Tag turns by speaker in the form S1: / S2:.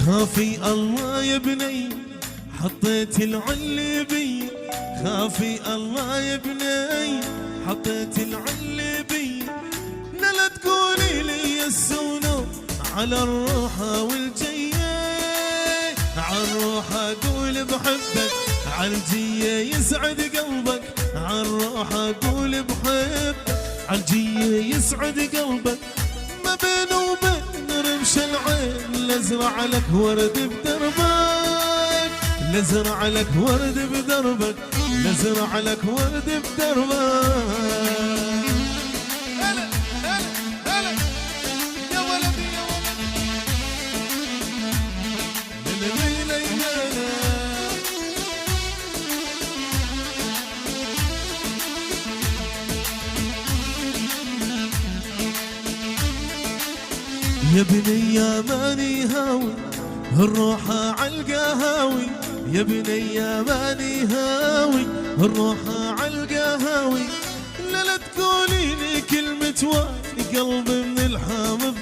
S1: خافي الله يا بني حطيت العل بي، خافي الله يا بني حطيت العل بي. لا تقولي لي يسونو على الروحة والجية، عالروحة اقول بحبك، عالجية يسعد قلبك، عالروحة اقول بحبك، عالجية يسعد قلبك. ما بين وبين رمش العين لازرع لك ورد بدربك، لازرع لك ورد بدربك، لازرع لك ورد بدربك. يا بني يا ماني هاوي الروحة عالقهاوي، يا بني يا ماني هاوي الروحة عالقهاوي. لا تقولي لي كلمة وادي قلبي من الحام